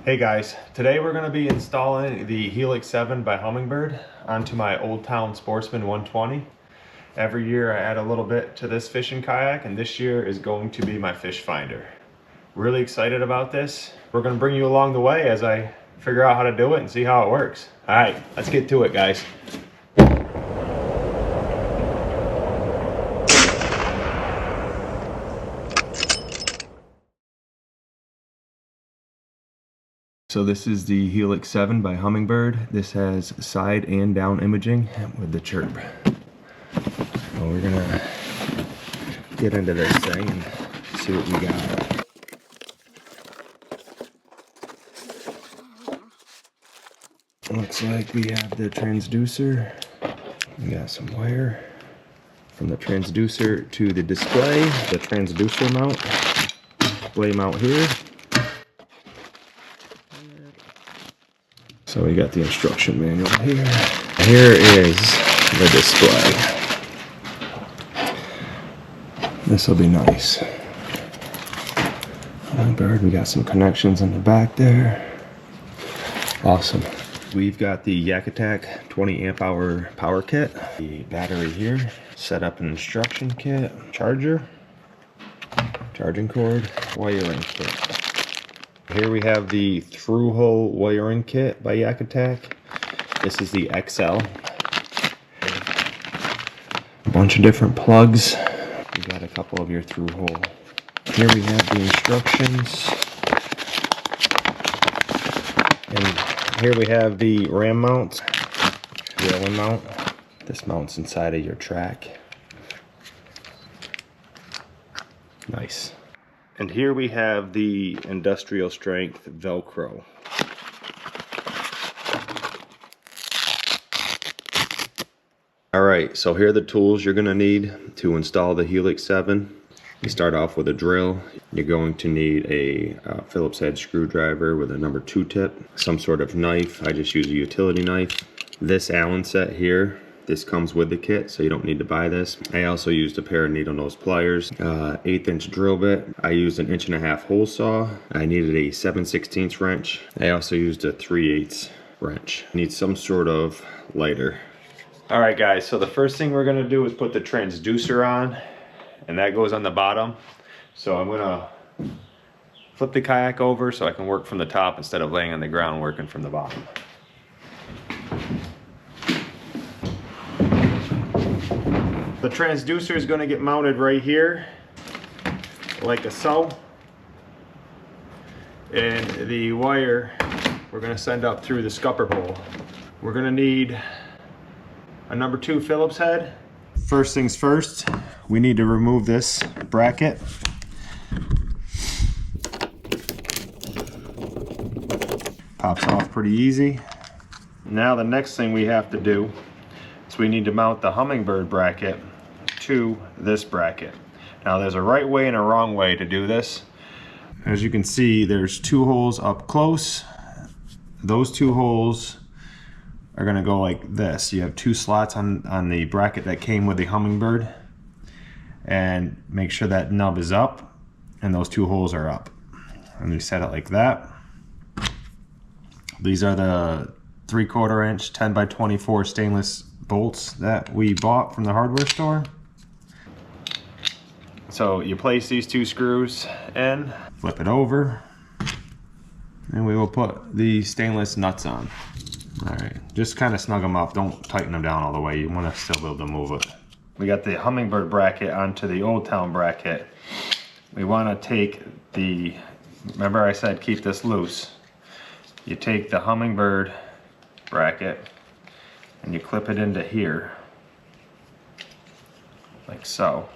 Hey guys, today we're going to be installing the HELIX 7 by Hummingbird onto my Old Town Sportsman 120. Every year I add a little bit to this fishing kayak, and this year is going to be my fish finder. Really excited about this. We're going to bring you along the way as I figure out how to do it and see how it works. Alright, let's get to it, guys. So this is the HELIX 7 by Hummingbird. This has side and down imaging with the chirp. So we're gonna get into this thing and see what we got. Looks like we have the transducer. We got some wire from the transducer to the display, the transducer mount, display mount here. So we got the instruction manual here. Here is the display. This will be nice. Hummingbird, we got some connections in the back there. Awesome. We've got the Yak Attack 20 amp hour power kit. The battery here. Set up an instruction kit. Charger. Charging cord. Wiring kit. Here we have the through-hole wiring kit by Yak Attack. This is the XL. A bunch of different plugs. We got a couple of your through-hole. Here we have the instructions. And here we have the ram mount, railing mount. This mounts inside of your track. Nice. And here we have the industrial strength Velcro. Alright, so here are the tools you're going to need to install the HELIX 7. You start off with a drill. You're going to need a Phillips head screwdriver with a number 2 tip. Some sort of knife. I just use a utility knife. This Allen set here. This comes with the kit, so you don't need to buy this. I also used a pair of needle nose pliers, 1/8 inch drill bit. I used an 1.5 inch hole saw. I needed a 7/16 wrench. I also used a 3/8 wrench. Need some sort of lighter. All right, guys. So the first thing we're gonna do is put the transducer on, and that goes on the bottom. So I'm gonna flip the kayak over so I can work from the top instead of laying on the ground working from the bottom. The transducer is going to get mounted right here, like so. And the wire we're going to send up through the scupper hole. We're going to need a number 2 Phillips head. First things first, we need to remove this bracket. Pops off pretty easy. Now the next thing we have to do is we need to mount the Hummingbird bracket to this bracket. Now there's a right way and a wrong way to do this. As you can see, there's 2 holes up close. Those 2 holes are going to go like this. You have 2 slots on the bracket that came with the Hummingbird, and make sure that nub is up and those 2 holes are up, and you set it like that. These are the 3/4 inch 10 by 24 stainless bolts that we bought from the hardware store. So you place these 2 screws in, flip it over, and we will put the stainless nuts on. Alright, just kind of snug them up, don't tighten them down all the way, you want to still be able to move it. We got the Hummingbird bracket onto the Old Town bracket. We want to take the, remember I said keep this loose. You take the Hummingbird bracket and you clip it into here, like so.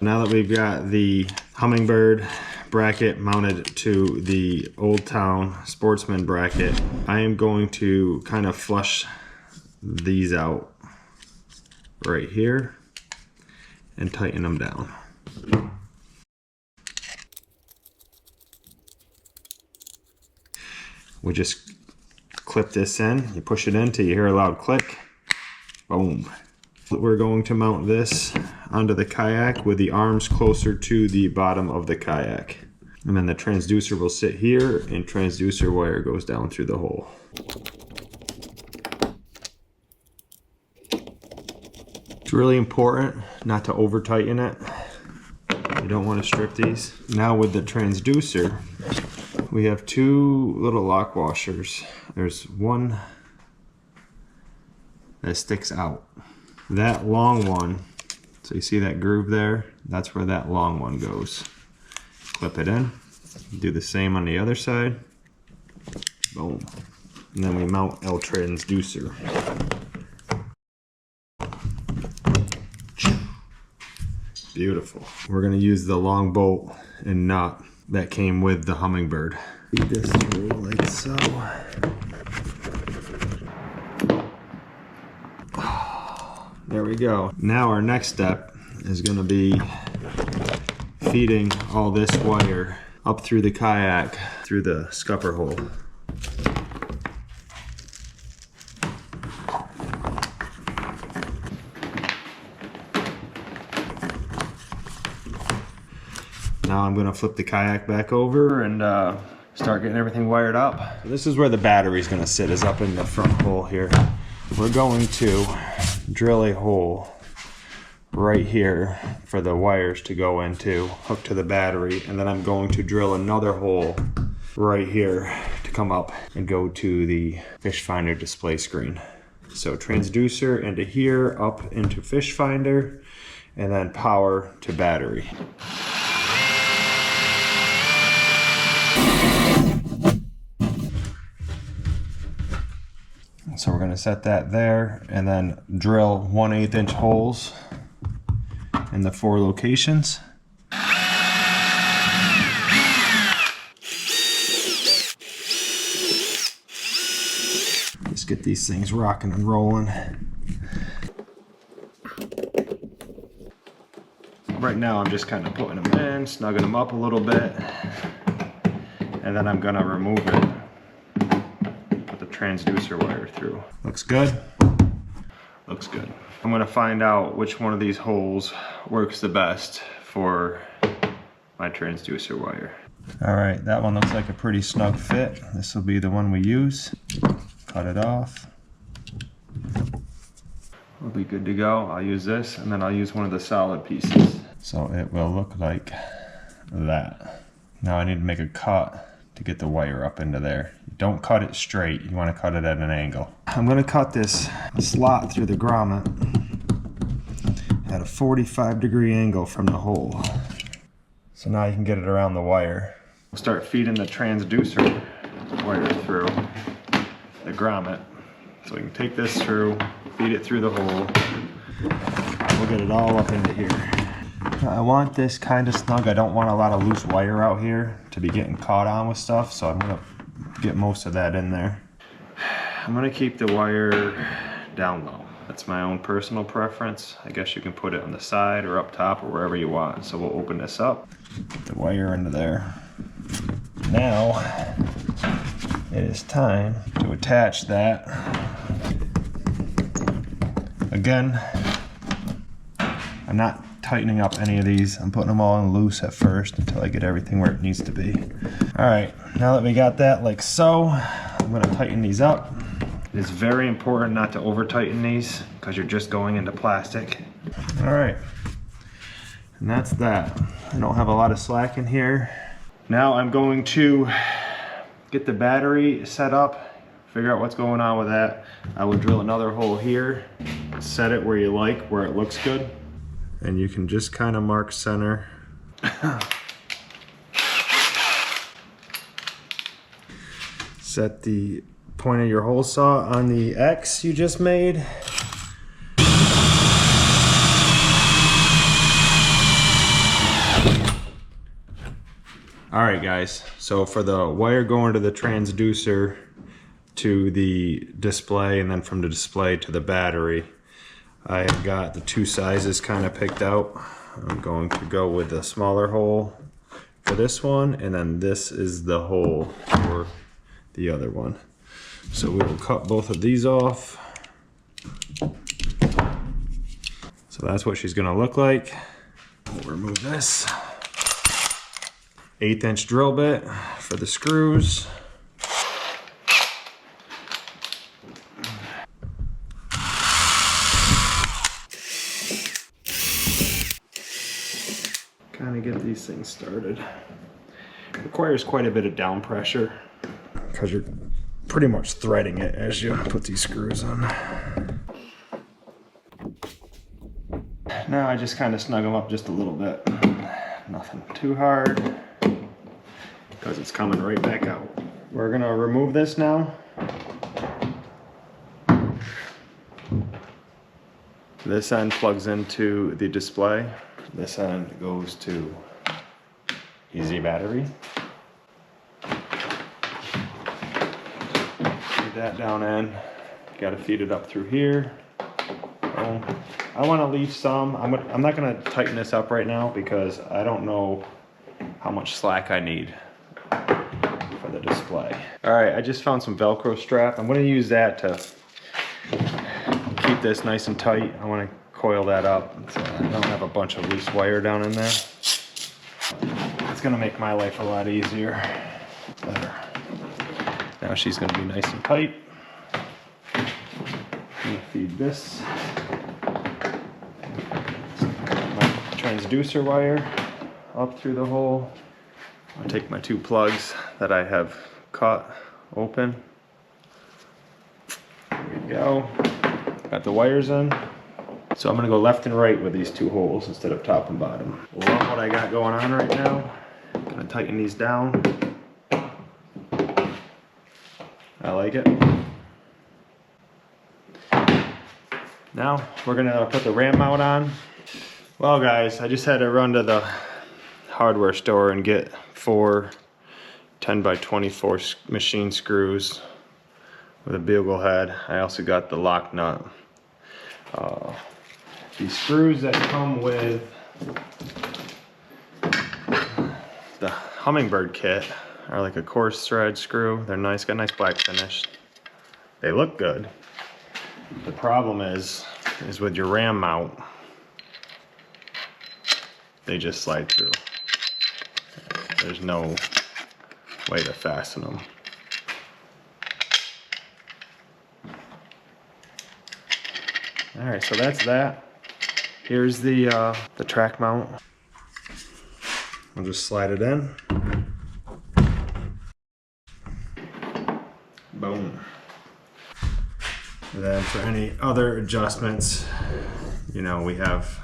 Now that we've got the Hummingbird bracket mounted to the Old Town Sportsman bracket, I am going to kind of flush these out right here and tighten them down. We just clip this in, you push it in till you hear a loud click, boom. We're going to mount this onto the kayak with the arms closer to the bottom of the kayak. And then the transducer will sit here, and transducer wire goes down through the hole. It's really important not to over tighten it. You don't want to strip these. Now with the transducer, we have two little lock washers. There's one that sticks out. That long one, so you see that groove there? That's where that long one goes. Clip it in. Do the same on the other side. Boom. And then we mount our transducer. Beautiful. We're gonna use the long bolt and nut that came with the Hummingbird. Feed this through like so. There we go. Now our next step is gonna be feeding all this wire up through the kayak, through the scupper hole. Now I'm gonna flip the kayak back over and start getting everything wired up. So this is where the battery's gonna sit, is up in the front hole here. We're going to drill a hole right here for the wires to go into, hook to the battery, and then I'm going to drill another hole right here to come up and go to the fish finder display screen. So transducer into here, up into fish finder, and then power to battery. So we're going to set that there and then drill 1/8 inch holes in the 4 locations. Just get these things rocking and rolling. Right now I'm just kind of putting them in, snugging them up a little bit, and then I'm going to remove it. Transducer wire through. Looks good? Looks good. I'm going to find out which one of these holes works the best for my transducer wire. Alright, that one looks like a pretty snug fit. This will be the one we use. Cut it off. We'll be good to go. I'll use this and then I'll use one of the solid pieces. So it will look like that. Now I need to make a cut to get the wire up into there. Don't cut it straight, you want to cut it at an angle. I'm going to cut this slot through the grommet at a 45-degree angle from the hole. So now you can get it around the wire. We'll start feeding the transducer wire through the grommet. So we can take this through, feed it through the hole. We'll get it all up into here. I want this kind of snug. I don't want a lot of loose wire out here to be getting caught on with stuff, so I'm going to get most of that in there. I'm going to keep the wire down low. That's my own personal preference. I guess you can put it on the side or up top or wherever you want. So we'll open this up, get the wire into there. Now it is time to attach that. Again, I'm not tightening up any of these. I'm putting them all in loose at first until I get everything where it needs to be. Alright, now that we got that like so, I'm going to tighten these up. It is very important not to over tighten these because you're just going into plastic. Alright, and that's that. I don't have a lot of slack in here. Now I'm going to get the battery set up, figure out what's going on with that. I will drill another hole here, set it where you like, where it looks good. And you can just kind of mark center. Set the point of your hole saw on the X you just made. Alright guys, so for the wire going to the transducer to the display and then from the display to the battery, I have got the 2 sizes kind of picked out. I'm going to go with the smaller hole for this one, and then this is the hole for the other one. So we will cut both of these off. So that's what she's going to look like. We'll remove this. 1/8" drill bit for the screws. Kind of get these things started. Requires quite a bit of down pressure because you're pretty much threading it as you put these screws on. Now I just kind of snug them up just a little bit. Nothing too hard because it's coming right back out. We're gonna remove this now. This end plugs into the display. This end goes to easy battery. Feed that down in. Got to feed it up through here. I want to leave some. I'm not going to tighten this up right now because I don't know how much slack I need for the display. All right, I just found some Velcro strap. I'm going to use that to keep this nice and tight. I want to coil that up so I don't have a bunch of loose wire down in there. It's going to make my life a lot easier. Better. Now she's going to be nice and tight. I'm going to feed this. Transducer wire up through the hole. I'll take my 2 plugs that I have cut open. There we go. Got the wires in. So I'm gonna go left and right with these 2 holes instead of top and bottom. Love what I got going on right now. Gonna tighten these down. I like it. Now we're gonna put the ram mount on. Well guys, I just had to run to the hardware store and get 4 10x24 machine screws with a bugle head. I also got the lock nut. These screws that come with the Hummingbird kit are like a coarse thread screw. They're nice, got a nice black finish. They look good. The problem is with your ram mount, they just slide through. There's no way to fasten them. All right, so that's that. Here's the track mount. I'll just slide it in. Boom. And then for any other adjustments, you know, we have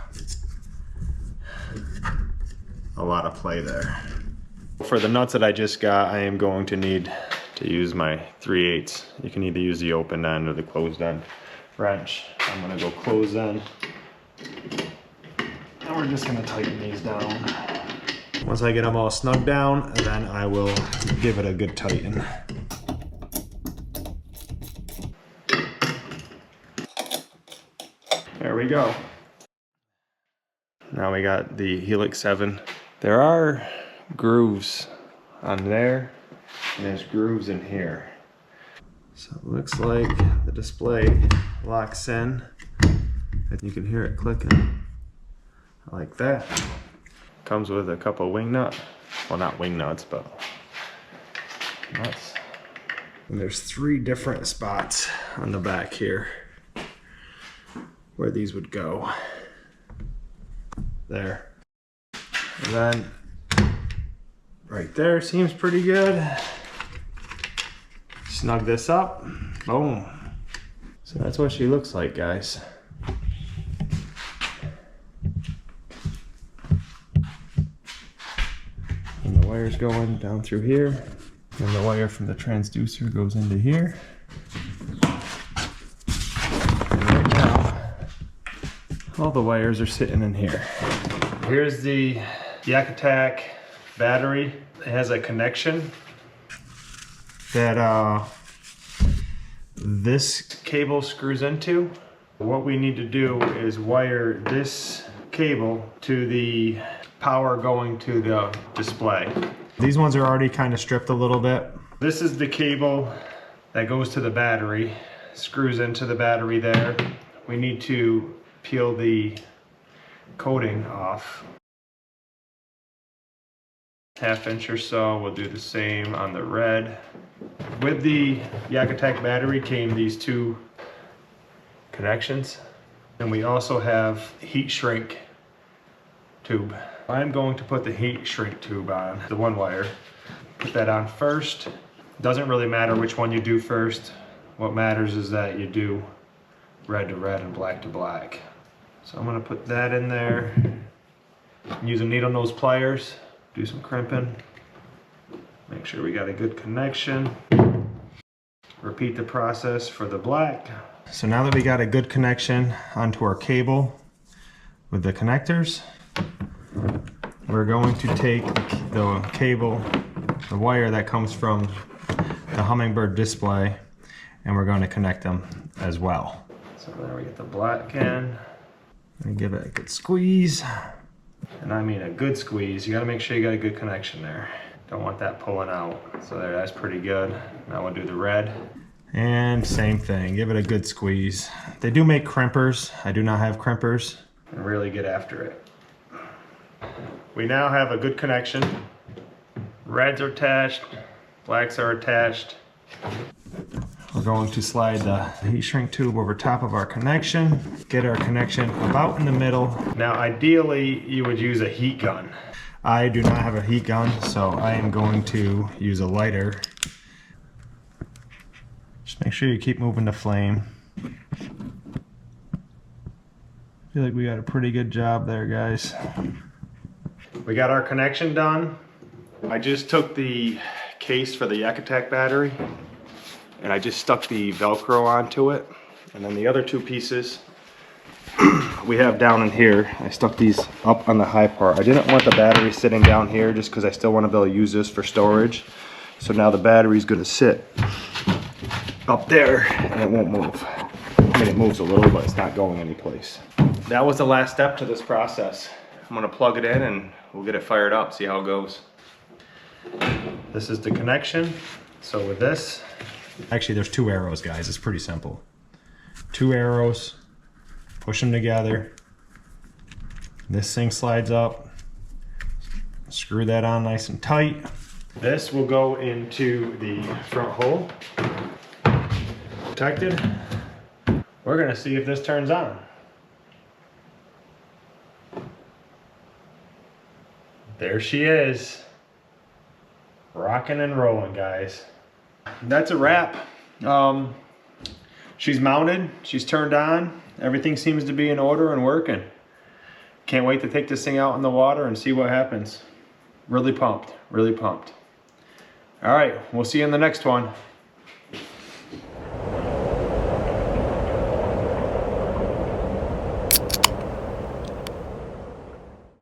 a lot of play there. For the nuts that I just got, I am going to need to use my 3/8. You can either use the open end or the closed end wrench. I'm gonna go close end. And we're just gonna tighten these down. Once I get them all snug down, then I will give it a good tighten. There we go. Now we got the HELIX 7. There are grooves on there, and there's grooves in here. So it looks like the display locks in, and you can hear it clicking. I like that. Comes with a couple wing nuts. Well, not wing nuts, but nuts. And there's 3 different spots on the back here where these would go. There. And then right there seems pretty good. Snug this up. Boom. So that's what she looks like, guys. And the wire's going down through here. And the wire from the transducer goes into here. And right now, all the wires are sitting in here. Here's the Yak Attack battery. It has a connection that this cable screws into. What we need to do is wire this cable to the power going to the display. These ones are already kind of stripped a little bit. This is the cable that goes to the battery, screws into the battery there. We need to peel the coating off. 1/2 inch or so. We'll do the same on the red. With the Kayak battery came these 2 connections, and we also have heat shrink tube. I'm going to put the heat shrink tube on, the 1 wire. Put that on first. Doesn't really matter which one you do first. What matters is that you do red to red and black to black. So I'm gonna put that in there. Use a needle nose pliers, do some crimping. Make sure we got a good connection. Repeat the process for the black. So now that we got a good connection onto our cable with the connectors, we're going to take the cable, the wire that comes from the Hummingbird display, and we're going to connect them as well. So there we get the black in. And give it a good squeeze. And I mean a good squeeze. You got to make sure you got a good connection there. Don't want that pulling out. So there, that's pretty good. Now we'll do the red. And same thing, give it a good squeeze. They do make crimpers. I do not have crimpers. And really get after it. We now have a good connection. Reds are attached, blacks are attached. We're going to slide the heat shrink tube over top of our connection, get our connection about in the middle. Now ideally you would use a heat gun. I do not have a heat gun, so I am going to use a lighter. Just make sure you keep moving the flame. I feel like we got a pretty good job there, guys. We got our connection done. I just took the case for the Kayak battery and I just stuck the Velcro onto it. And then the other 2 pieces we have down in here. I stuck these up on the high part. I didn't want the battery sitting down here just because I still want to be able to use this for storage. So now the battery is going to sit up there and it won't move. I mean, it moves a little, but it's not going anyplace. That was the last step to this process. I'm going to plug it in and we'll get it fired up, see how it goes. This is the connection. So with this, actually there's 2 arrows, guys. It's pretty simple. 2 arrows, push them together. This thing slides up. Screw that on nice and tight. This will go into the front hole. Protected. We're gonna see if this turns on. There she is. Rocking and rolling, guys. That's a wrap. She's mounted, she's turned on. Everything seems to be in order and working. Can't wait to take this thing out in the water and see what happens. Really pumped, really pumped. All right, we'll see you in the next one.